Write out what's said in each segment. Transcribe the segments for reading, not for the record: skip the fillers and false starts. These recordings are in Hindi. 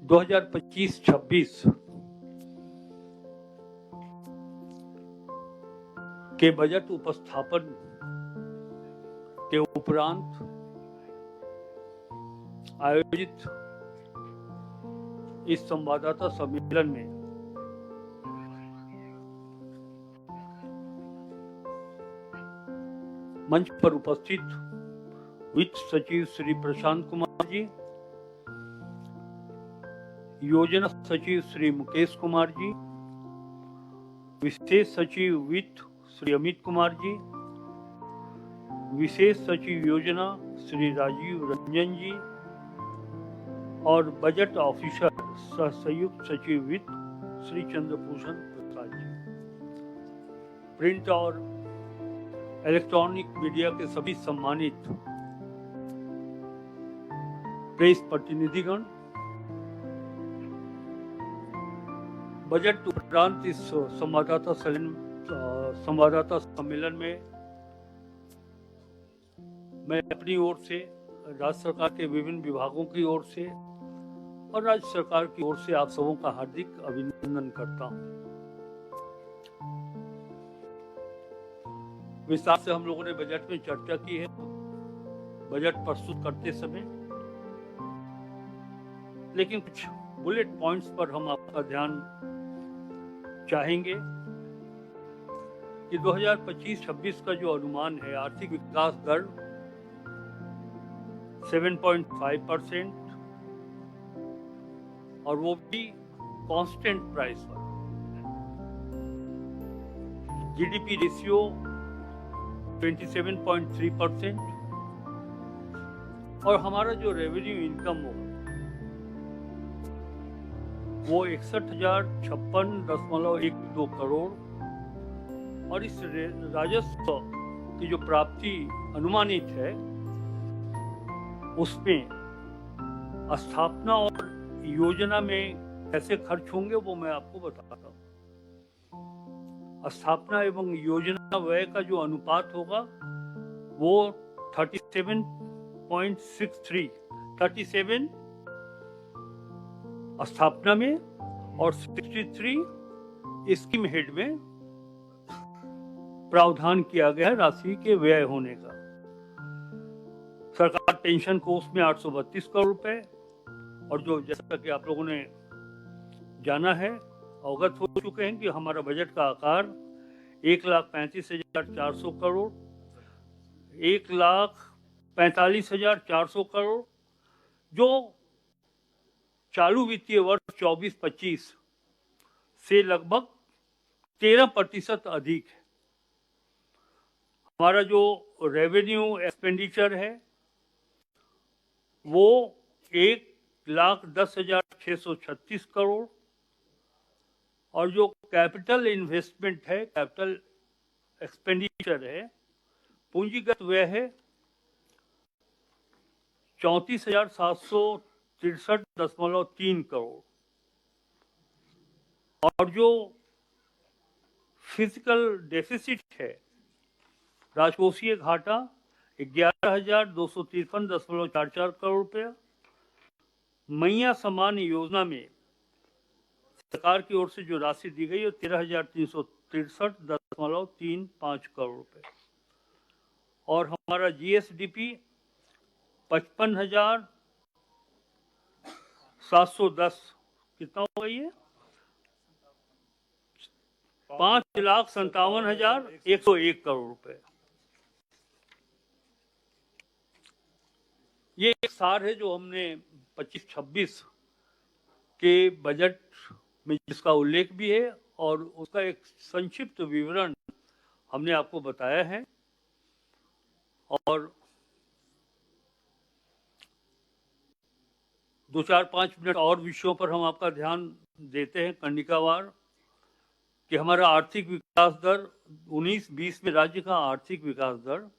2025-26 के बजट उपस्थापन के उपरांत आयोजित इस संवाददाता सम्मेलन में मंच पर उपस्थित वित्त सचिव श्री प्रशांत कुमार जी, योजना सचिव श्री मुकेश कुमार जी, विशेष सचिव वित्त श्री अमित कुमार जी, विशेष सचिव योजना श्री राजीव रंजन जी और बजट ऑफिसर सह संयुक्त सचिव वित्त श्री चंद्रभूषण प्रसाद जी, प्रिंट और इलेक्ट्रॉनिक मीडिया के सभी सम्मानित प्रेस प्रतिनिधिगण, बजट उपरांत इस संवाददाता सम्मेलन में मैं अपनी ओर से, राज्य सरकार के विभिन्न विभागों की ओर से और राज्य सरकार की ओर से आप सबों का हार्दिक अभिनंदन करता हूं। विस्तार से हम लोगों ने बजट में चर्चा की है बजट प्रस्तुत करते समय, लेकिन कुछ बुलेट पॉइंट्स पर हम आपका ध्यान चाहेंगे कि 2025-26 का जो अनुमान है, आर्थिक विकास दर 7.5% और वो भी कांस्टेंट प्राइस पर। जीडीपी रेशियो 27.3% और हमारा जो रेवेन्यू इनकम हो वो 61,056.12 करोड़ और इस राजस्व की जो प्राप्ति अनुमानित है उसमें स्थापना और योजना में कैसे खर्च होंगे वो मैं आपको बताता हूँ। स्थापना एवं योजना व्यय का जो अनुपात होगा वो 37 स्थापना में और 63 स्कीम हेड में प्रावधान किया गया है राशि के व्यय होने का। सरकार पेंशन कोष में 832 करोड़ रुपए और जो जैसा कि आप लोगों ने जाना है, अवगत हो चुके हैं कि हमारा बजट का आकार 1,35,400 करोड़, 1,45,400 करोड़ जो चालू वित्तीय वर्ष 24-25 से लगभग 13% अधिक है। हमारा जो रेवेन्यू एक्सपेंडिचर है वो 1,10,636 करोड़ और जो कैपिटल इन्वेस्टमेंट है, कैपिटल एक्सपेंडिचर है, पूंजीगत व्यय है 34,763.3 करोड़ और जो फिजिकल डेफिसिट है, राजकोषीय घाटा 11,253.44 करोड़ रुपया। मैया समान योजना में सरकार की ओर से जो राशि दी गई है 13,363.35 करोड़ रुपए और हमारा जीएसडीपी 55,710 कितना हो गई है 5,57,101 करोड़ रुपए। ये एक सार है जो हमने 25-26 के बजट में जिसका उल्लेख भी है और उसका एक संक्षिप्त विवरण हमने आपको बताया है। और 2-4-5 मिनट और विषयों पर हम आपका ध्यान देते हैं कनिकावार कि हमारा आर्थिक विकास दर 19-20 में राज्य का आर्थिक विकास दर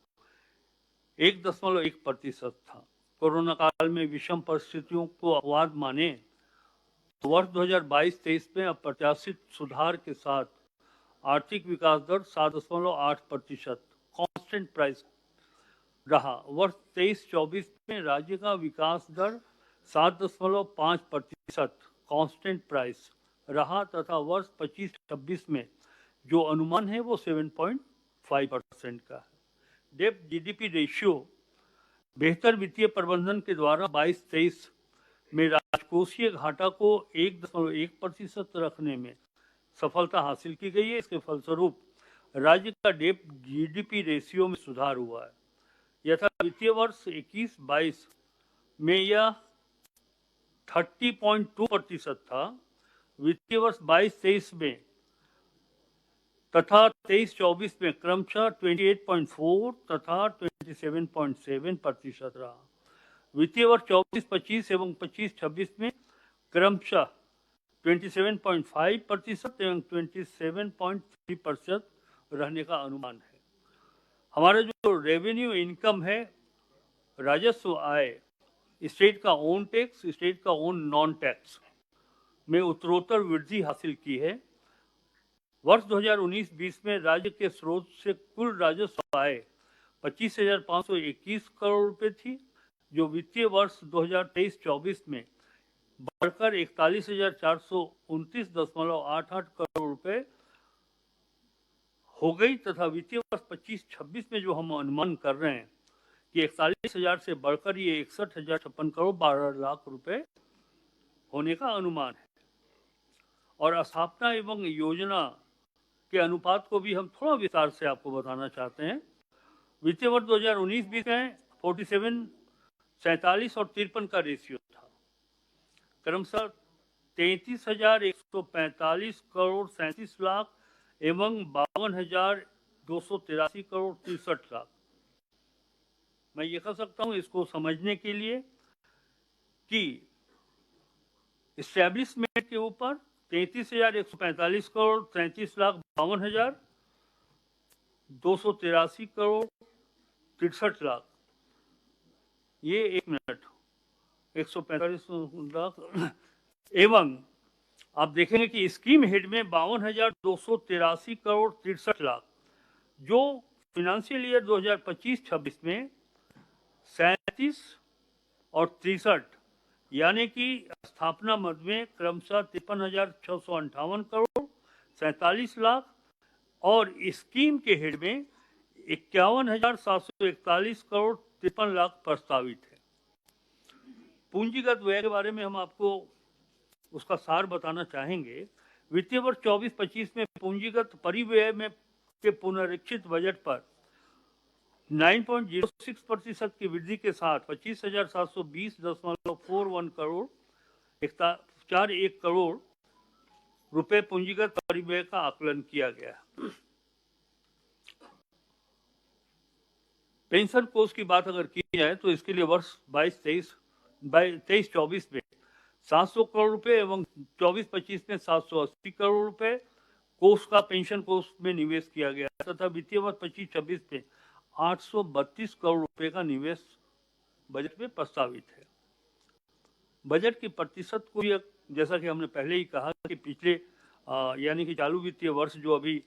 1.1% था। कोरोना काल में विषम परिस्थितियों को अपवाद माने तो वर्ष 2022-23 में अप्रत्याशित सुधार के साथ आर्थिक विकास दर 7.8% कांस्टेंट प्राइस रहा। वर्ष 23-24 में राज्य का विकास दर 7.5% कांस्टेंट प्राइस रहा तथा वर्ष 25-26 में जो अनुमान है वो 7.5% का है। डेब्ट जीडीपी रेशियो बेहतर वित्तीय प्रबंधन के द्वारा 22-23 में राजकोषीय घाटा को 1.1% रखने में सफलता हासिल की गई है। इसके फलस्वरूप राज्य का डेब्ट जीडीपी रेशियो में सुधार हुआ है। यथा वित्तीय वर्ष 21-22 में यह 30.2% था, वित्तीय वर्ष 22-23 में तथा 23-24 में क्रमशः 28.4 तथा 27.7% रहा। वित्तीय वर्ष 24-25 एवं 25-26 में क्रमशः 27.5% एवं 27.3% रहने का अनुमान है। हमारा जो रेवेन्यू इनकम है, राजस्व आय, स्टेट का ओन टैक्स, स्टेट का ओन नॉन टैक्स में उत्तरोत्तर वृद्धि हासिल की है। वर्ष 2019-20 में राज्य के स्रोत से कुल राजस्व आय 25,521 करोड़ रुपए थी, जो वित्तीय वर्ष 2023-24 में बढ़कर 41,429.88 करोड़ रुपए हो गई तथा वित्तीय वर्ष 25-26 में जो हम अनुमान कर रहे हैं कि 41,000 से बढ़कर ये 61,056 करोड़ 12 लाख रुपए होने का अनुमान है। और स्थापना एवं योजना के अनुपात को भी हम थोड़ा विस्तार से आपको बताना चाहते हैं। वित्तीय वर्ष 2019-20 में 47, 47 और 53 का रेशियो था। क्रमशः 33,145 करोड़ 37 लाख एवं 52,283 करोड़ 63 लाख। मैं ये कह सकता हूँ इसको समझने के लिए कि इस्टेब्लिशमेंट के ऊपर 33,145 करोड़ 33 लाख 52,283 करोड़ 63 लाख, ये 145 लाख एवं आप देखेंगे कि स्कीम हेड में 52,283 करोड़ 63 लाख, जो फिनेंशियल ईयर 2025-26 में 37 और 63 यानी कि स्थापना मद में क्रमशः 53,658 करोड़ 47 लाख और स्कीम के हेड में 51,741 करोड़ 53 लाख प्रस्तावित है। पूंजीगत व्यय के बारे में हम आपको उसका सार बताना चाहेंगे। वित्तीय वर्ष 24-25 में पूंजीगत परिव्यय में के पुनरीक्षित बजट पर 9.06% की वृद्धि के साथ 25,720.41 करोड़ 41 करोड़ रुपए पूंजीगत परिव्यय का आकलन किया गया। पेंशन कोष की बात अगर की जाए तो इसके लिए वर्ष 23-24 में 700 करोड़ रुपए एवं 24-25 में 780 करोड़ रुपए कोष का पेंशन कोष में निवेश किया गया तथा वित्तीय वर्ष 25-26 में 832 करोड़ रुपए का निवेश बजट में प्रस्तावित है। बजट की प्रतिशत को जैसा कि हमने पहले ही कहा कि पिछले यानी कि चालू वित्तीय वर्ष जो अभी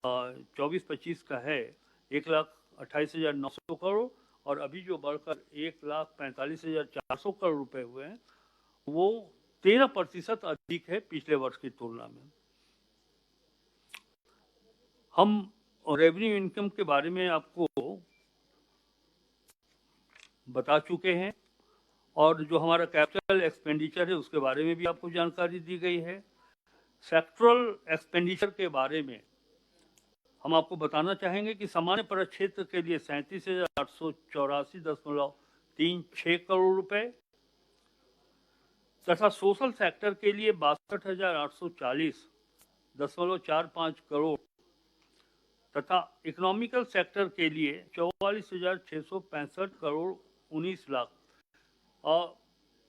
24-25 का है 1,28,900 करोड़ और अभी जो बढ़कर 1,45,400 करोड़ रुपए हुए हैं वो 13% अधिक है पिछले वर्ष की तुलना में। हम रेवेन्यू इनकम के बारे में आपको बता चुके हैं और जो हमारा कैपिटल एक्सपेंडिचर है उसके बारे में भी आपको जानकारी दी गई है। सेक्टरल एक्सपेंडिचर के बारे में हम आपको बताना चाहेंगे कि सामान्य प्रक्षेत्र के लिए 37,884.36 करोड़ रुपए तथा सोशल सेक्टर के लिए 62,840.45 करोड़ तथा इकोनॉमिकल सेक्टर के लिए 44,665 करोड़ 19 लाख। और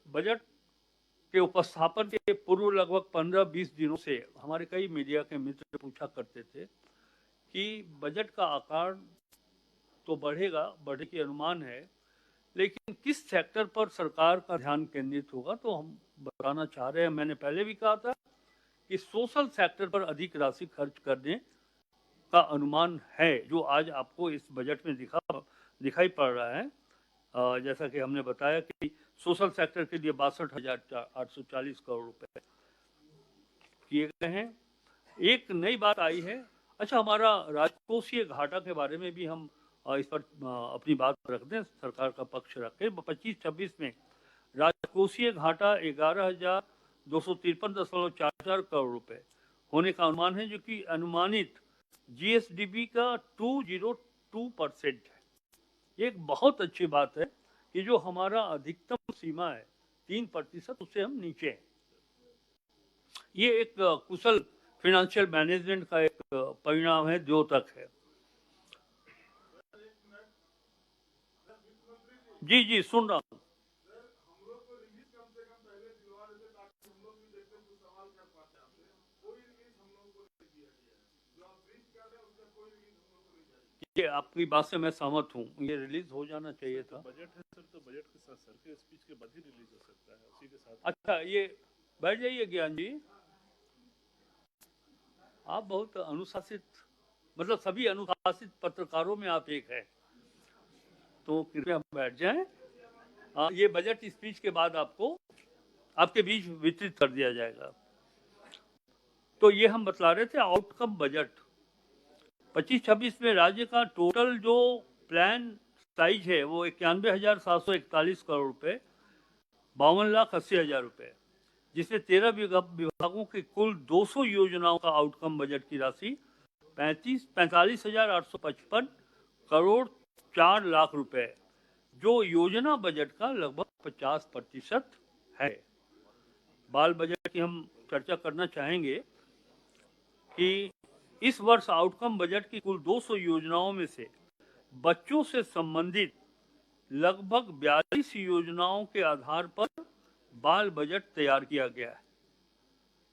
बजट के उपस्थापन के पूर्व लगभग 15-20 दिनों से हमारे कई मीडिया के मित्र पूछा करते थे कि बजट का आकार तो बढ़ेगा, बढ़ने की अनुमान है, लेकिन किस सेक्टर पर सरकार का ध्यान केंद्रित होगा। तो हम बताना चाह रहे हैं, मैंने पहले भी कहा था कि सोशल सेक्टर पर अधिक राशि खर्च करने का अनुमान है, जो आज आपको इस बजट में दिखाई पड़ रहा है। जैसा कि हमने बताया कि सोशल सेक्टर के लिए 62,840 करोड़ रुपए किए गए हैं। एक नई बात आई है, अच्छा हमारा राजकोषीय घाटा के बारे में भी हम इस पर अपनी बात रख दें, सरकार का पक्ष रखें। 25-26 में राजकोषीय घाटा 11,253.44 करोड़ रुपए होने का अनुमान है, जो कि अनुमानित जीएसडीपी का 202% है। ये एक बहुत अच्छी बात है कि जो हमारा अधिकतम सीमा है 3%, उससे हम नीचे हैं। ये एक कुशल फाइनेंशियल मैनेजमेंट का एक परिणाम है, द्योतक है। जी जी सुन रहा हूँ। ये आपकी बात से मैं सहमत हूँ, ये रिलीज हो जाना चाहिए था। बजट है सर, तो बजट के साथ सर के स्पीच के बाद ही रिलीज हो सकता है, उसी के साथ। अच्छा, ये बैठ जाइए ज्ञान जी, आप बहुत अनुशासित, मतलब सभी अनुशासित पत्रकारों में आप एक हैं, तो कृपया बैठ जाएं। ये बजट स्पीच के बाद आपको आपके बीच वितरित कर दिया जाएगा। तो ये हम बतला रहे थे आउटकम बजट 25-26 में राज्य का टोटल जो प्लान साइज है वो 91,741 करोड़ रुपए, 52,80,000 रुपए, जिसमें 13 विभागों की कुल 200 योजनाओं का आउटकम बजट की राशि 45,855 करोड़ 4 लाख रुपए, जो योजना बजट का लगभग 50% है। बाल बजट की हम चर्चा करना चाहेंगे कि इस वर्ष आउटकम बजट की कुल 200 योजनाओं में से बच्चों से संबंधित लगभग 42 योजनाओं के आधार पर बाल बजट तैयार किया गया है,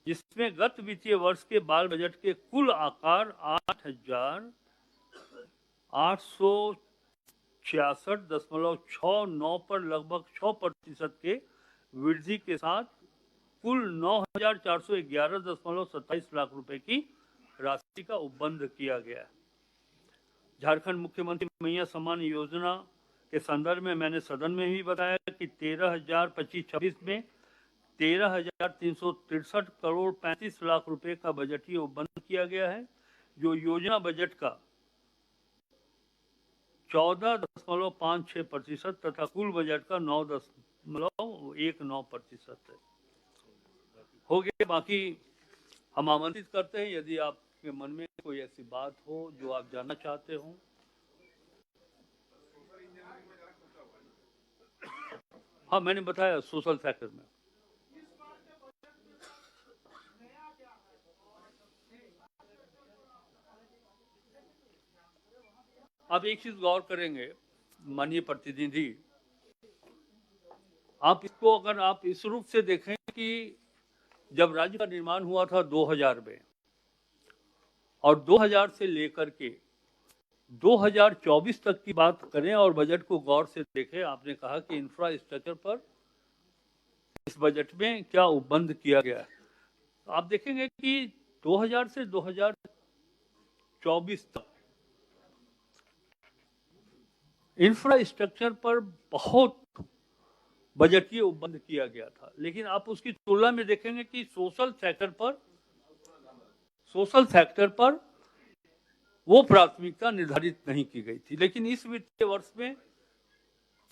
जिसमें गत वित्तीय वर्ष के बाल बजट के कुल आकार 8,866.69 पर लगभग 6% के वृद्धि के साथ कुल 9,411.27 लाख रुपए की राशि का उपबंध किया गया है। झारखंड मुख्यमंत्री मैया सम्मान योजना के संदर्भ में मैंने सदन में भी बताया कि 13,025-26 में 13,363 करोड़ 35 लाख रुपए का बजटीय उपबंध किया गया है, जो योजना बजट का 14.56% तथा कुल बजट का 9.19% हो गया। बाकी हम आमंत्रित करते हैं, यदि आपके मन में कोई ऐसी बात हो जो आप जानना चाहते हो। हाँ, मैंने बताया सोशल सेक्टर में आप एक चीज गौर करेंगे माननीय प्रतिनिधि, आप इसको अगर आप इस रूप से देखें कि जब राज्य का निर्माण हुआ था 2000 में, और 2000 से लेकर के 2024 तक की बात करें और बजट को गौर से देखें, आपने कहा कि इंफ्रास्ट्रक्चर पर इस बजट में क्या उपबंध किया गया है। तो आप देखेंगे कि 2000 से 2024 तक इंफ्रास्ट्रक्चर पर बहुत बजटीय उपबंध किया गया था, लेकिन आप उसकी तुलना में देखेंगे कि सोशल सेक्टर पर वो प्राथमिकता निर्धारित नहीं की गई थी। लेकिन इस वित्तीय वर्ष में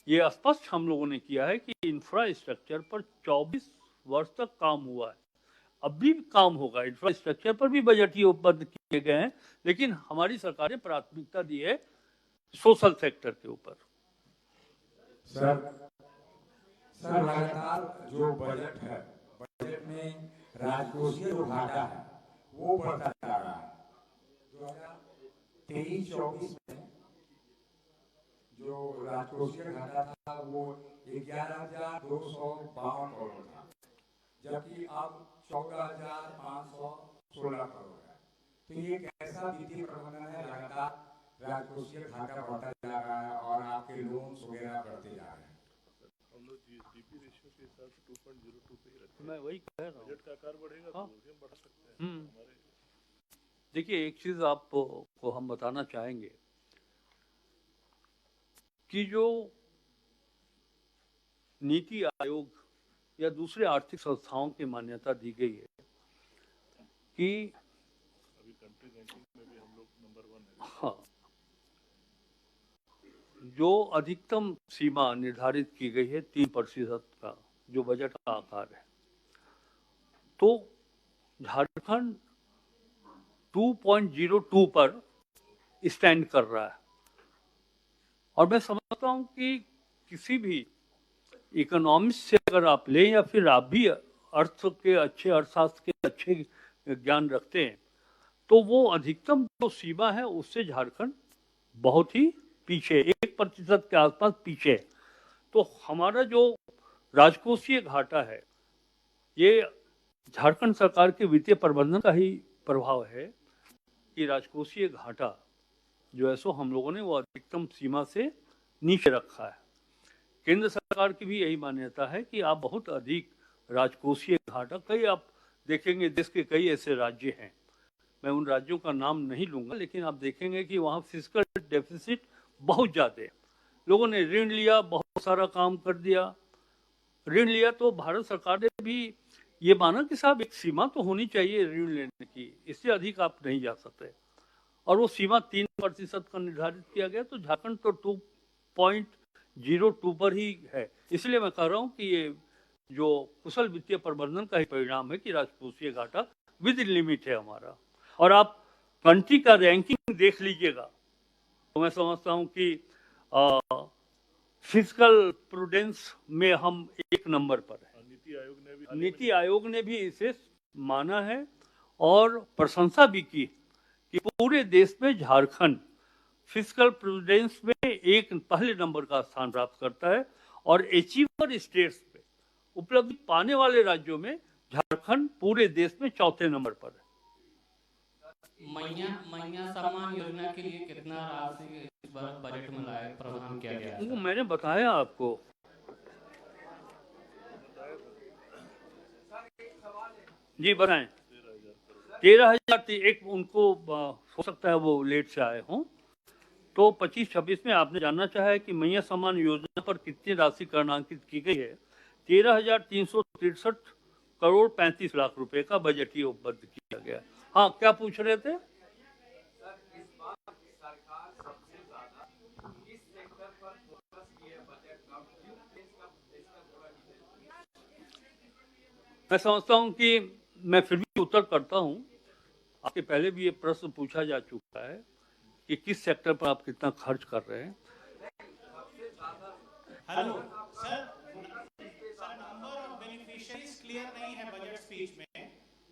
ये स्पष्ट हम लोगों ने किया है कि इंफ्रास्ट्रक्चर पर 24 वर्ष तक काम हुआ है, अब भी काम होगा। इंफ्रास्ट्रक्चर पर भी बजटीय उपबंध किए गए हैं, लेकिन हमारी सरकार ने प्राथमिकता दी है सोशल सेक्टर के ऊपर। सर लगातार जो बजट है, बजट में राजकोषीय जो घाटा है वो बढ़ता जा रहा है। 2023-24 में जो राजकोषीय घाटा था वो 11,252 करोड़ था, जबकि अब 14,516 करोड़ है। तो ये कैसा वित्तीय प्रबंधन है? लगातार राजकोषीय घाटा बढ़ता जा रहा है और आपके लोन्स वगैरह बढ़ते जा रहे हैं। हम लोग जीएसडीपी रेशियो के हिसाब से 2.02 पे ही रखते हैं। मैं वही कह रहा हूँ, बजट का आकार बढ़ेगा तो भी हम बढ़ा सकते हैं। हमारे देखिए, एक चीज आपको हम बताना चाहेंगे कि जो नीति आयोग या दूसरे आर्थिक संस्थाओं की मान्यता दी गई है कि अभी कंट्री रैंकिंग में भी हम लोग नंबर 1 है। हाँ, जो अधिकतम सीमा निर्धारित की गई है 3% का जो बजट का आकार है, तो झारखंड 2.02 पर स्टैंड कर रहा है। और मैं समझता हूं कि किसी भी इकोनॉमिक्स से अगर आप लें या फिर आप भी अर्थशास्त्र के अच्छे ज्ञान रखते हैं, तो वो अधिकतम जो सीमा है उससे झारखंड बहुत ही पीछे, 1% के आसपास पीछे है। तो हमारा जो राजकोषीय घाटा है, ये झारखंड सरकार के वित्तीय प्रबंधन का ही प्रभाव है कि राजकोषीय घाटा जो है सो हम लोगों ने वो अधिकतम सीमा से नीचे रखा है। केंद्र सरकार की भी यही मान्यता है कि आप बहुत अधिक राजकोषीय घाटा, कई आप देखेंगे देश के कई ऐसे राज्य हैं, मैं उन राज्यों का नाम नहीं लूंगा, लेकिन आप देखेंगे कि वहाँ फिस्कल डेफिसिट बहुत ज़्यादा है। लोगों ने ऋण लिया, बहुत सारा काम कर दिया, ऋण लिया, तो भारत सरकार ने भी ये माना कि साहब एक सीमा तो होनी चाहिए ऋण लेने की, इससे अधिक आप नहीं जा सकते, और वो सीमा 3% का निर्धारित किया गया। तो झारखंड तो 2.02 पर ही है। इसलिए मैं कह रहा हूँ कि ये जो कुशल वित्तीय प्रबंधन का ही परिणाम है कि राजकोषीय घाटा विद लिमिट है हमारा। और आप कंट्री का रैंकिंग देख लीजिएगा तो मैं समझता हूँ कि फिजिकल प्रूडेंस में हम 1 नंबर पर है। नीति आयोग ने भी इसे माना है और प्रशंसा भी की कि पूरे देश में झारखंड फिजिकल प्रूडेंस में पहले नंबर का स्थान प्राप्त करता है, और अचीवर स्टेट्स में उपलब्धि पाने वाले राज्यों में झारखंड पूरे देश में 4थे नंबर पर है। मैया सम्मान योजना के लिए कितना राशि इस बार बजट में लाए प्रावधान किया गया है? वो मैंने बताया आपको। जी बताएं। 13,000 एक उनको हो सकता है वो लेट से आए हों, तो 25-26 में आपने जानना चाहा है कि मैया सम्मान योजना पर कितनी राशि करणांकित की गई है। 13,363 करोड़ 35 लाख रुपए का बजट ही उपलब्ध किया गया। हाँ, क्या पूछ रहे थे? मैं समझता हूं कि मैं फिर भी उत्तर करता हूं। आपके पहले भी ये प्रश्न पूछा जा चुका है कि किस सेक्टर पर आप कितना खर्च कर रहे हैं। Hello sir, number of beneficiaries clear नहीं है बजट स्पीच में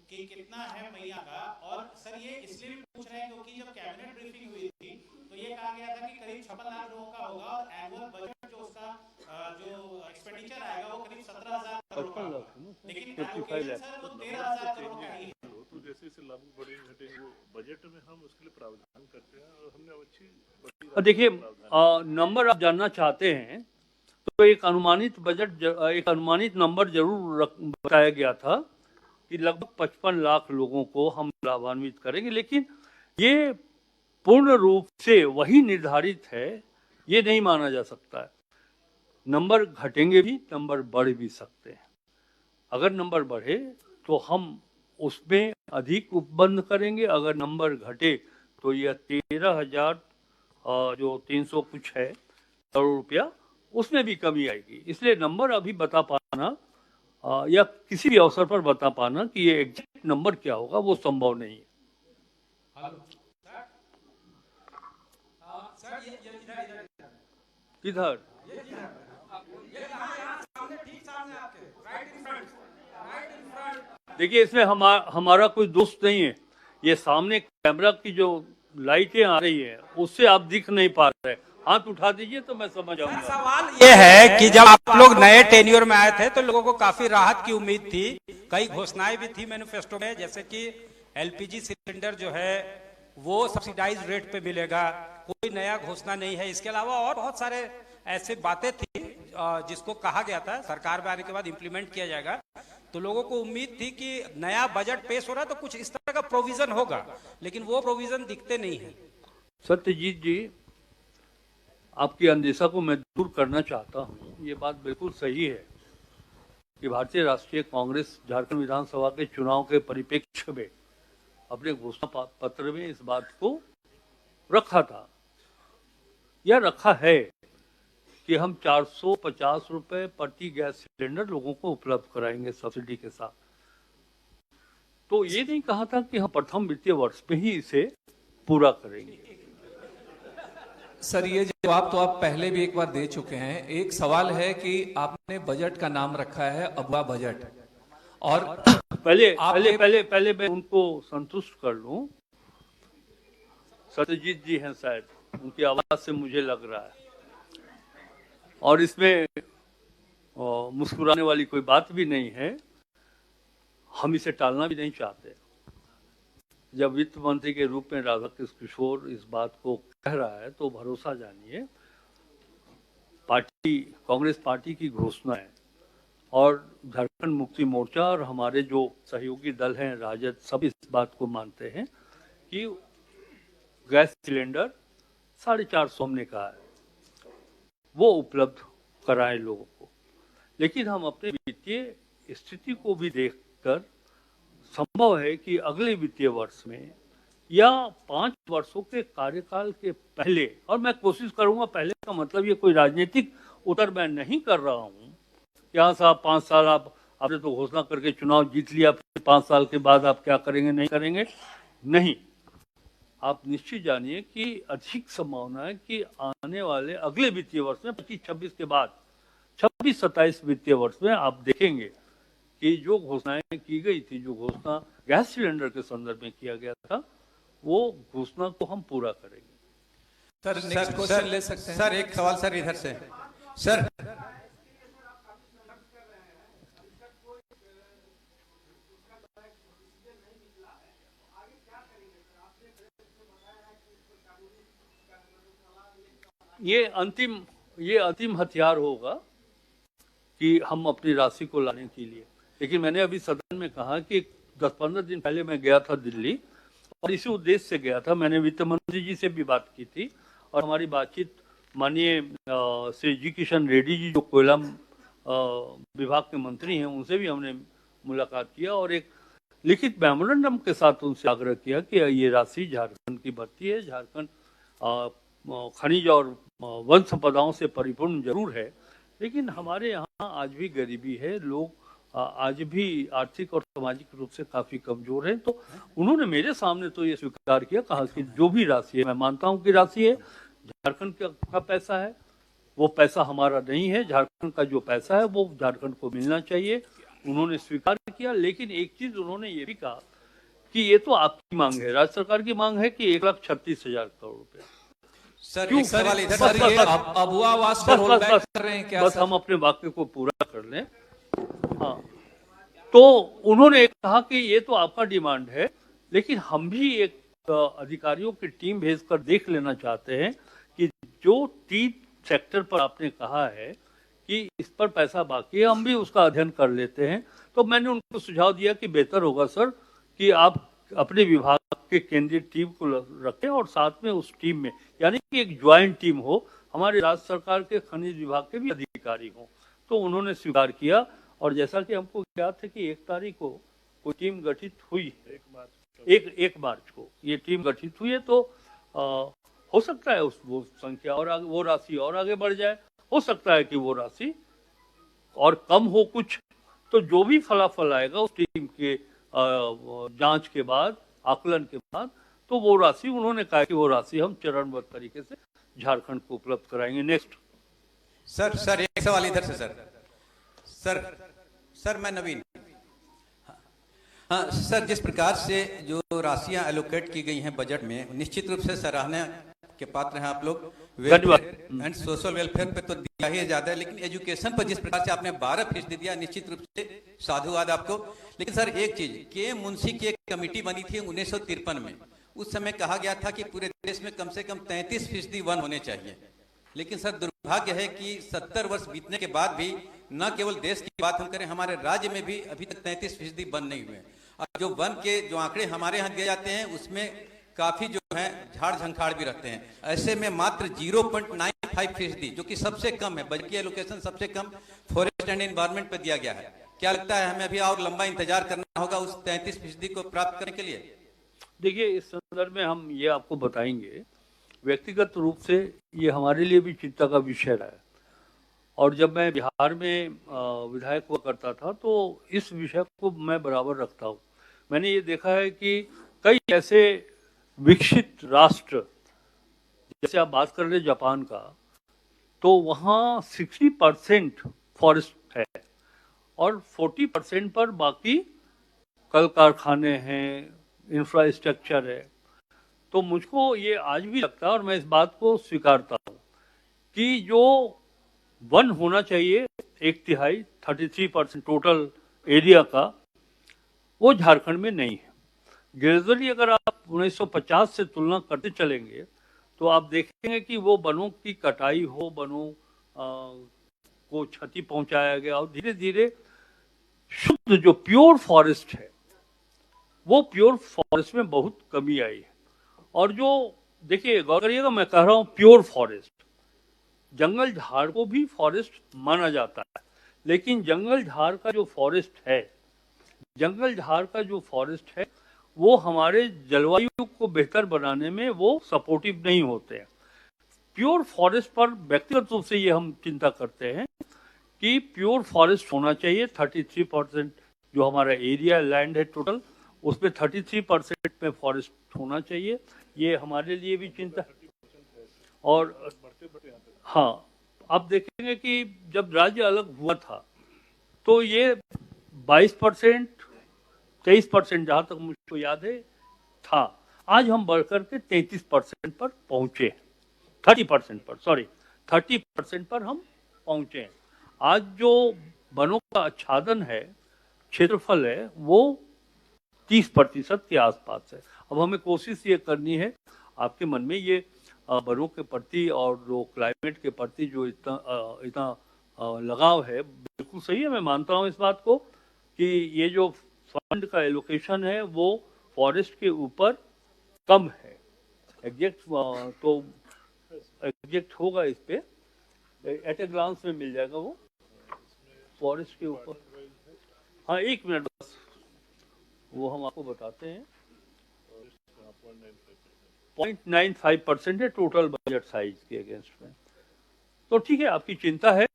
कि कितना है मैया का। और सर ये इसलिए भी पूछ रहे हैं क्योंकि जब कैबिनेट ब्रीफिंग हुई थी तो ये कहा गया था कि करीब 56 लाख लोगों का होगा, और एनुअल बजट जो उसका जो एक्सपेंडिचर आएगा वो करीब 17,000 करोड़ का होगा, लेकिन एलोकेशन सर वो 13,000 करोड़ का ही है। तो जैसे जैसे लागू बढ़े घटे वो बजट में हम उसके लिए प्रावधान करते हैं, और हमने अच्छी देखिए, नंबर आप जानना चाहते हैं तो एक अनुमानित नंबर जरूर बताया गया था कि लगभग 55 लाख लोगों को हम लाभान्वित करेंगे, लेकिन ये पूर्ण रूप से वही निर्धारित है, ये नहीं माना जा सकता है। नंबर घटेंगे भी, नंबर बढ़ भी सकते हैं। अगर नंबर बढ़े तो हम उसमें अधिक उपबंध करेंगे, अगर नंबर घटे तो यह 13,000 जो 300 कुछ है करोड़ रुपया, उसमें भी कमी आएगी। इसलिए नंबर अभी बता पाना या किसी भी अवसर पर बता पाना कि ये एग्जैक्ट नंबर क्या होगा वो संभव नहीं है। किधर? देखिए, इसमें हमारा कोई दोस्त नहीं है। ये सामने कैमरा की जो लाइटें आ रही है उससे आप दिख नहीं पा रहे। हाथ उठा दीजिए तो मैं समझ आऊंगा। सवाल ये है कि जब आप लोग नए टेन्योर में आए थे तो लोगों को काफी राहत की उम्मीद थी, कई घोषणाएं भी थी मैनिफेस्टो में, जैसे कि एलपीजी सिलेंडर जो है वो सब्सिडाइज रेट पे मिलेगा। कोई नया घोषणा नहीं है। इसके अलावा और बहुत सारे ऐसे बातें थी जिसको कहा गया था सरकार में आने के बाद इम्प्लीमेंट किया जाएगा। तो लोगों को उम्मीद थी कि नया बजट पेश हो रहा है तो कुछ इस तरह का प्रोविजन होगा, लेकिन वो प्रोविजन दिखते नहीं है। सत्यजीत जी, आपकी अंदेशा को मैं दूर करना चाहता हूँ। ये बात बिल्कुल सही है कि भारतीय राष्ट्रीय कांग्रेस झारखंड विधानसभा के चुनाव के परिप्रेक्ष्य में अपने घोषणा पत्र में इस बात को रखा था या रखा है कि हम 450 रुपए प्रति गैस सिलेंडर लोगों को उपलब्ध कराएंगे सब्सिडी के साथ। तो ये नहीं कहा था कि हम प्रथम वित्तीय वर्ष में ही इसे पूरा करेंगे। सर, ये जवाब तो आप पहले भी एक बार दे चुके हैं। एक सवाल है कि आपने बजट का नाम रखा है अगवा बजट, और पहले मैं उनको संतुष्ट कर लूं। सत्यजीत जी हैं शायद, उनकी आवाज से मुझे लग रहा है, और इसमें मुस्कुराने वाली कोई बात भी नहीं है। हम इसे टालना भी नहीं चाहते। जब वित्त मंत्री के रूप में राधाकृष्ण किशोर इस बात को कह रहा है तो भरोसा जानिए, कांग्रेस पार्टी की घोषणा है और झारखंड मुक्ति मोर्चा और हमारे जो सहयोगी दल हैं राजद, सब इस बात को मानते हैं कि गैस सिलेंडर 450 हमने कहा है वो उपलब्ध कराएं लोगों को। लेकिन हम अपने वित्तीय स्थिति को भी देखकर संभव है कि अगले वित्तीय वर्ष में या 5 वर्षों के कार्यकाल के पहले, और मैं कोशिश करूंगा, पहले का मतलब ये कोई राजनीतिक उत्तर मैं नहीं कर रहा हूं कि हाँ साहब 5 साल आपने तो घोषणा करके चुनाव जीत लिया, फिर 5 साल के बाद आप क्या करेंगे नहीं करेंगे। नहीं, आप निश्चित जानिए कि अधिक संभावना है कि आने वाले अगले वित्तीय वर्ष में 25-26 के बाद 26-27 वित्तीय वर्ष में आप देखेंगे कि जो घोषणाएं की गई थी, जो घोषणा गैस सिलेंडर के संदर्भ में किया गया था, वो घोषणा को हम पूरा करेंगे। सर, नेक्स्ट क्वेश्चन ले सकते हैं? सर, एक सवाल सर इधर से। सर, ये अंतिम हथियार होगा कि हम अपनी राशि को लाने के लिए। लेकिन मैंने अभी सदन में कहा कि 10-15 दिन पहले मैं गया था दिल्ली, और इसी उद्देश्य से गया था। मैंने वित्त मंत्री जी से भी बात की थी, और हमारी बातचीत माननीय श्री जी किशन रेड्डी जी, जो कोयला विभाग के मंत्री हैं, उनसे भी हमने मुलाकात किया और एक लिखित मेमोरेंडम के साथ उनसे आग्रह किया कि ये राशि झारखंड की बढ़ती है। झारखंड खनिज और वन संपदाओं से परिपूर्ण जरूर है, लेकिन हमारे यहाँ आज भी गरीबी है, लोग आज भी आर्थिक और सामाजिक रूप से काफी कमजोर हैं। तो उन्होंने मेरे सामने तो ये स्वीकार किया, कहा कि जो भी राशि है, मैं मानता हूँ कि राशि है, झारखंड का पैसा है, वो पैसा हमारा नहीं है। झारखंड का जो पैसा है वो झारखंड को मिलना चाहिए, उन्होंने स्वीकार किया। लेकिन एक चीज उन्होंने ये भी कहा कि ये तो आपकी मांग है, राज्य सरकार की मांग है कि 1,36,000 करोड़ रुपए। सर, एक सवाल इधर सर, ये अबुआ आवाज पर रोल बैक कर रहे हैं क्या? बस हम अपने वाक्य को पूरा कर लें। हाँ, तो उन्होंने कहा कि ये तो आपका डिमांड है, लेकिन हम भी एक अधिकारियों की टीम भेजकर देख लेना चाहते हैं कि जो 3 सेक्टर पर आपने कहा है कि इस पर पैसा बाकी है, हम भी उसका अध्ययन कर लेते हैं। तो मैंने उनको सुझाव दिया कि बेहतर होगा सर कि आप अपने विभाग के केंद्रीय टीम को रखें और साथ में उस टीम में, यानी कि एक ज्वाइंट टीम हो, हमारे राज्य सरकार के खनिज विभाग के भी अधिकारी हों। तो उन्होंने स्वीकार किया, और जैसा कि हमको ज्ञात है कि 1 तारीख को कोई टीम गठित हुई, 1 मार्च को ये टीम गठित हुई है। तो हो सकता है वो संख्या और आगे, वो राशि और आगे बढ़ जाए, हो सकता है कि वो राशि और कम हो कुछ। तो जो भी फलाफल आएगा उस टीम के जांच के बाद, आकलन के बाद, तो वो राशि, उन्होंने कहा कि वो राशि हम चरणबद्ध तरीके से झारखंड को उपलब्ध कराएंगे। नेक्स्ट सर, एक सवाल इधर से। सर, मैं नवीन। हाँ सर, जिस प्रकार से जो राशियां एलोकेट की गई हैं बजट में, निश्चित रूप से सराहना के पात्र हैं आप लोग। वेलफेयर एंड सोशल वेलफेयर पे तो दिया ही ज्यादा है, लेकिन एजुकेशन पर जिस प्रकार से आपने 12% दिया, निश्चित रूप से साधुवाद आपको। लेकिन सर, एक चीज, के मुंशी की एक कमेटी बनी थी 1953 में, उस समय कहा गया था कि पूरे देश में कम से कम 33% वन होने चाहिए। लेकिन सर, दुर्भाग्य है कि 70 वर्ष बीतने के बाद भी न केवल देश की बात हम करें, हमारे राज्य में भी अभी तक 33% वन नहीं हुए। और जो वन के जो आंकड़े हमारे यहाँ दिए जाते हैं, उसमें काफी जो है झाड़ झंखाड़ भी रहते हैं। ऐसे में मात्र 0.9 2.5% जो कि सबसे कम है, बजट की एलोकेशन सबसे कम फॉरेस्ट एंड एनवायरनमेंट पे दिया गया है। क्या लगता है हमें अभी और लंबा इंतजार करना होगा उस 33% को प्राप्त करने के लिए? देखिए, इस संदर्भ में हम ये आपको बताएंगे, व्यक्तिगत रूप से ये हमारे लिए भी चिंता का विषय रहा है। और जब मैं बिहार में विधायक हुआ करता था तो इस विषय को मैं बराबर रखता हूँ। मैंने ये देखा है कि कई ऐसे विकसित राष्ट्र, जैसे आप बात कर रहे हैं जापान का, तो वहाँ 60% फॉरेस्ट है और 40% पर बाकी कल कारखाने हैं, इंफ्रास्ट्रक्चर है। तो मुझको ये आज भी लगता है और मैं इस बात को स्वीकारता हूँ कि जो वन होना चाहिए 1/3 33% टोटल एरिया का, वो झारखंड में नहीं है। ग्रेजुअली अगर आप 1950 से तुलना करते चलेंगे तो आप देखेंगे कि वो वनों की कटाई हो, वनों को क्षति पहुंचाया गया और धीरे धीरे शुद्ध जो प्योर फॉरेस्ट है वो प्योर फॉरेस्ट में बहुत कमी आई है। और जो देखिए, गौर करिएगा, मैं कह रहा हूँ प्योर फॉरेस्ट, जंगल झाड़ को भी फॉरेस्ट माना जाता है, लेकिन जंगल झाड़ का जो फॉरेस्ट है, जंगल झाड़ का जो फॉरेस्ट है वो हमारे जलवायु को बेहतर बनाने में वो सपोर्टिव नहीं होते हैं। प्योर फॉरेस्ट पर व्यक्तिगत रूप से ये हम चिंता करते हैं कि प्योर फॉरेस्ट होना चाहिए। 33% जो हमारा एरिया लैंड है टोटल, उसमें 33% में फॉरेस्ट होना चाहिए। ये हमारे लिए भी चिंता। और हाँ, आप देखेंगे कि जब राज्य अलग हुआ था तो ये 22% 23% जहां तक मुझको याद है था। आज हम बढ़कर के 33% पर पहुंचे, 30% पर, सॉरी 30% पर हम पहुंचे हैं। आज जो वनों का आच्छादन है, क्षेत्रफल है, वो 30% के आसपास है। अब हमें कोशिश ये करनी है, आपके मन में ये वनों के प्रति और जो क्लाइमेट के प्रति जो इतना लगाव है, बिल्कुल सही है। मैं मानता हूँ इस बात को कि ये जो फंड का एलोकेशन है वो फॉरेस्ट के ऊपर कम है। एग्जैक्ट होगा इस पे, एट ए ग्लांस में मिल जाएगा वो फॉरेस्ट के ऊपर। हाँ, 1 मिनट बस, वो हम आपको बताते हैं। 0.95% है टोटल बजट साइज के अगेंस्ट में। तो ठीक है, आपकी चिंता है।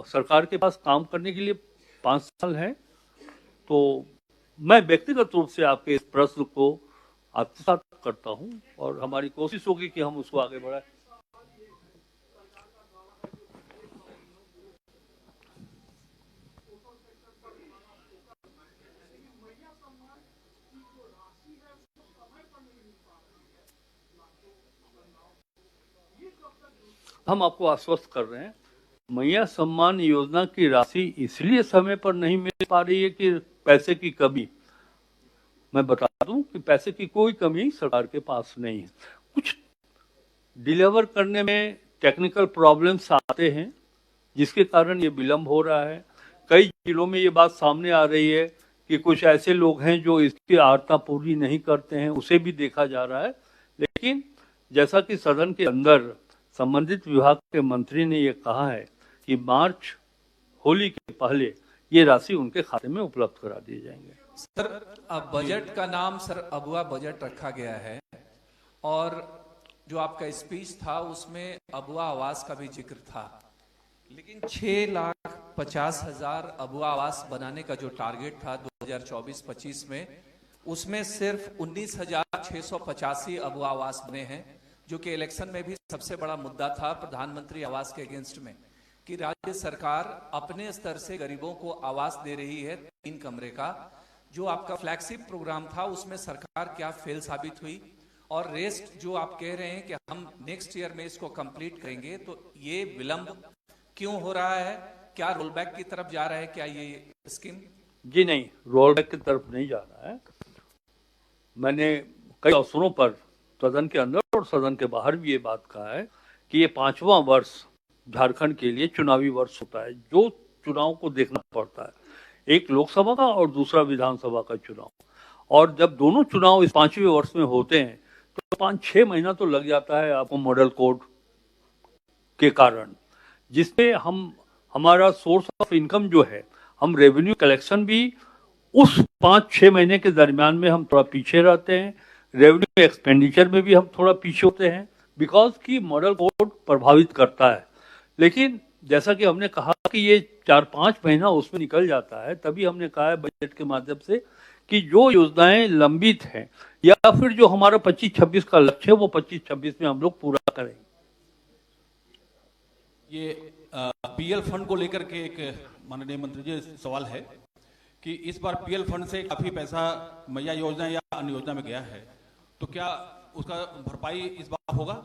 सरकार के पास काम करने के लिए 5 साल है। तो मैं व्यक्तिगत रूप से आपके इस प्रश्न को आपके साथ करता हूं और हमारी कोशिश होगी कि हम उसको आगे बढ़ाएं। हम आपको आश्वस्त कर रहे हैं, मैया सम्मान योजना की राशि इसलिए समय पर नहीं मिल पा रही है कि पैसे की कमी। मैं बता दूं कि पैसे की कोई कमी सरकार के पास नहीं है। कुछ डिलीवर करने में टेक्निकल प्रॉब्लम्स आते हैं जिसके कारण ये विलंब हो रहा है। कई जिलों में ये बात सामने आ रही है कि कुछ ऐसे लोग हैं जो इसकी आर्ता पूरी नहीं करते हैं, उसे भी देखा जा रहा है। लेकिन जैसा कि सदन के अंदर संबंधित विभाग के मंत्री ने ये कहा है कि मार्च होली के पहले ये राशि उनके खाते में उपलब्ध करा दिए जाएंगे। सर, अब बजट का नाम सर अगवा बजट रखा गया है और जो आपका स्पीच था उसमें अगवा आवास का भी जिक्र था, लेकिन 6,50,000 अगवा आवास बनाने का जो टारगेट था 2024-25 में, उसमें सिर्फ 19,685 अगवा आवास बने हैं, जो कि इलेक्शन में भी सबसे बड़ा मुद्दा था प्रधानमंत्री आवास के अगेंस्ट में, कि राज्य सरकार अपने स्तर से गरीबों को आवास दे रही है 3 कमरे का। जो आपका फ्लैगशिप प्रोग्राम था उसमें सरकार क्या फेल साबित हुई, और रेस्ट जो आप कह रहे हैं कि हम नेक्स्ट ईयर में इसको कंप्लीट करेंगे, तो ये विलंब क्यों हो रहा है? क्या रोलबैक की तरफ जा रहा है क्या ये स्कीम? जी नहीं, रोलबैक की तरफ नहीं जा रहा है। मैंने कई अवसरों पर सदन के अंदर और सदन के बाहर भी ये बात कहा है कि ये 5वां वर्ष झारखंड के लिए चुनावी वर्ष होता है, जो चुनाव को देखना पड़ता है, एक लोकसभा का और दूसरा विधानसभा का चुनाव। और जब दोनों चुनाव इस 5वें वर्ष में होते हैं तो 5-6 महीना तो लग जाता है आपको मॉडल कोड के कारण, जिससे हमारा सोर्स ऑफ इनकम जो है, हम रेवेन्यू कलेक्शन भी उस 5-6 महीने के दरमियान में हम थोड़ा पीछे रहते हैं, रेवेन्यू एक्सपेंडिचर में भी हम थोड़ा पीछे होते हैं, बिकॉज की मॉडल कोड प्रभावित करता है। लेकिन जैसा कि हमने कहा कि ये 4-5 महीना उसमें निकल जाता है, तभी हमने कहा है बजट के माध्यम से कि जो योजनाएं लंबित हैं या फिर जो हमारा 25-26 का लक्ष्य है वो 25-26 में हम लोग पूरा करें। ये पीएल फंड को लेकर के एक माननीय मंत्री जी सवाल है कि इस बार पीएल फंड से काफी पैसा मैया योजना या अन्य योजना में गया है, तो क्या उसका भरपाई इस बार होगा?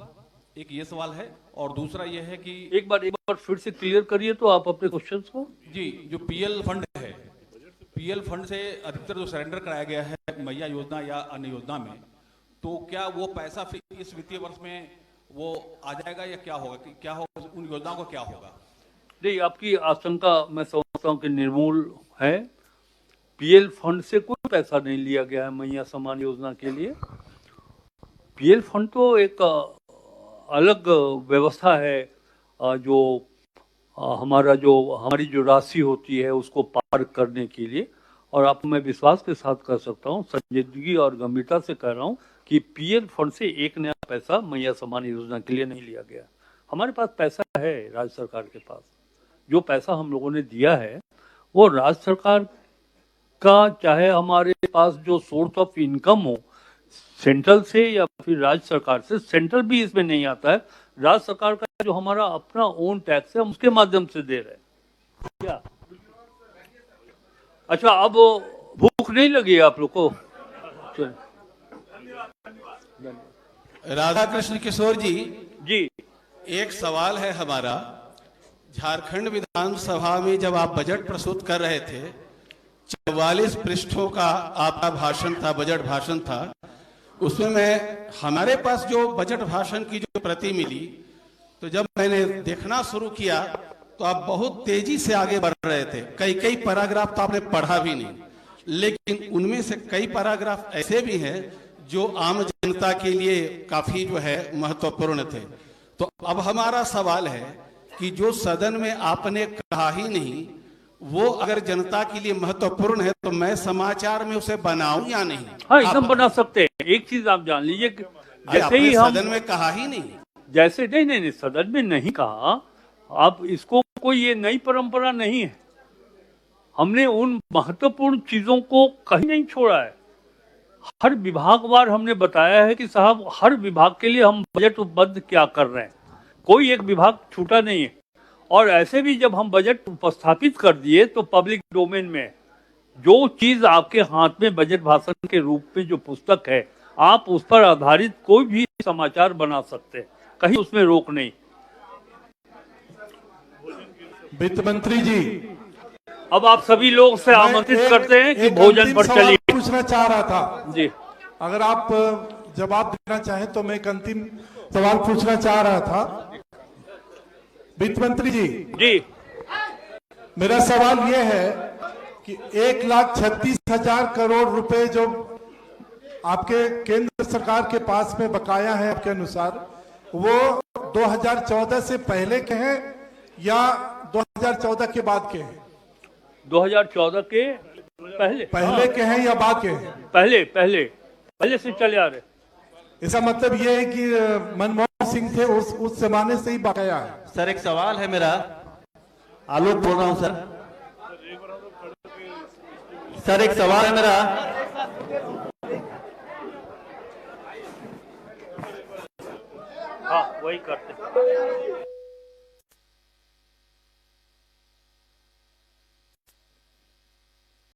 एक ये सवाल है। और दूसरा ये है कि एक बार फिर से क्लियर करिए तो आप अपने क्वेश्चंस को। जी, जो पीएल फंड है, पीएल फंड से अधिकतर जो सरेंडर कराया गया है मैया योजना या अन्य योजना में, तो क्या वो पैसा फिर इस वित्तीय वर्ष में वो आ जाएगा या क्या होगा? क्या होगा उन योजनाओं को, क्या होगा? नहीं, आपकी आशंका मैं समझता हूँ कि निर्मूल है। पीएल फंड से कोई पैसा नहीं लिया गया है मैया सम्मान योजना के लिए। पीएल फंड तो एक अलग व्यवस्था है, जो हमारी जो राशि होती है उसको पार करने के लिए। और आप मैं विश्वास के साथ कर सकता हूँ, संजीदगी और गंभीरता से कह रहा हूँ कि पीएल फंड से एक नया पैसा मैया सम्मान योजना के लिए नहीं लिया गया। हमारे पास पैसा है, राज्य सरकार के पास जो पैसा हम लोगों ने दिया है वो राज्य सरकार का, चाहे हमारे पास जो सोर्स ऑफ इनकम हो सेंट्रल से या फिर राज्य सरकार से, सेंट्रल भी इसमें नहीं आता है, राज्य सरकार का जो हमारा अपना ओन टैक्स है हम उसके माध्यम से दे रहे हैं। क्या अच्छा, अब भूख नहीं लगी आप लोग को? राधा कृष्ण किशोर जी, एक सवाल है हमारा। झारखंड विधानसभा में जब आप बजट प्रस्तुत कर रहे थे, 44 पृष्ठों का आपका भाषण था, बजट भाषण था। उसमें हमारे पास जो बजट भाषण की जो प्रति मिली, तो जब मैंने देखना शुरू किया तो आप बहुत तेजी से आगे बढ़ रहे थे। कई पैराग्राफ तो आपने पढ़ा भी नहीं, लेकिन उनमें से कई पैराग्राफ ऐसे भी हैं जो आम जनता के लिए काफी जो है महत्वपूर्ण थे। तो अब हमारा सवाल है कि जो सदन में आपने कहा ही नहीं, वो अगर जनता के लिए महत्वपूर्ण है तो मैं समाचार में उसे बनाऊं या नहीं? हाँ, एकदम बना सकते हैं। एक चीज आप जान लीजिए, जैसे ही हम सदन में कहा ही नहीं, जैसे नहीं सदन में नहीं कहा, आप इसको कोई ये नई परंपरा नहीं है। हमने उन महत्वपूर्ण चीजों को कहीं नहीं छोड़ा है। हर विभागवार हमने बताया है कि साहब हर विभाग के लिए हम बजट उपलब्ध क्या कर रहे हैं, कोई एक विभाग छूटा नहीं है। और ऐसे भी जब हम बजट उपस्थापित कर दिए तो पब्लिक डोमेन में जो चीज आपके हाथ में बजट भाषण के रूप में जो पुस्तक है, आप उस पर आधारित कोई भी समाचार बना सकते हैं, कहीं उसमें रोक नहीं। वित्त मंत्री जी, अब आप सभी लोग से आमंत्रित करते हैं कि भोजन पर चलिए। पूछना चाह रहा था जी, अगर आप जवाब देना चाहें तो मैं एक अंतिम सवाल पूछना चाह रहा था। वित्त मंत्री जी, मेरा सवाल यह है कि 1,36,000 करोड़ रुपए जो आपके केंद्र सरकार के पास में बकाया है, आपके अनुसार वो 2014 से पहले के हैं या 2014 के बाद के हैं? 2014 के पहले के हैं या बाद के हैं? पहले से चले आ रहे। इसका मतलब ये है कि मनमोहन सिंह थे उस जमाने से ही बकाया है। सर एक सवाल है मेरा, आलोक बोल रहा हूं सर। सर एक सवाल है मेरा। हाँ, वही करते।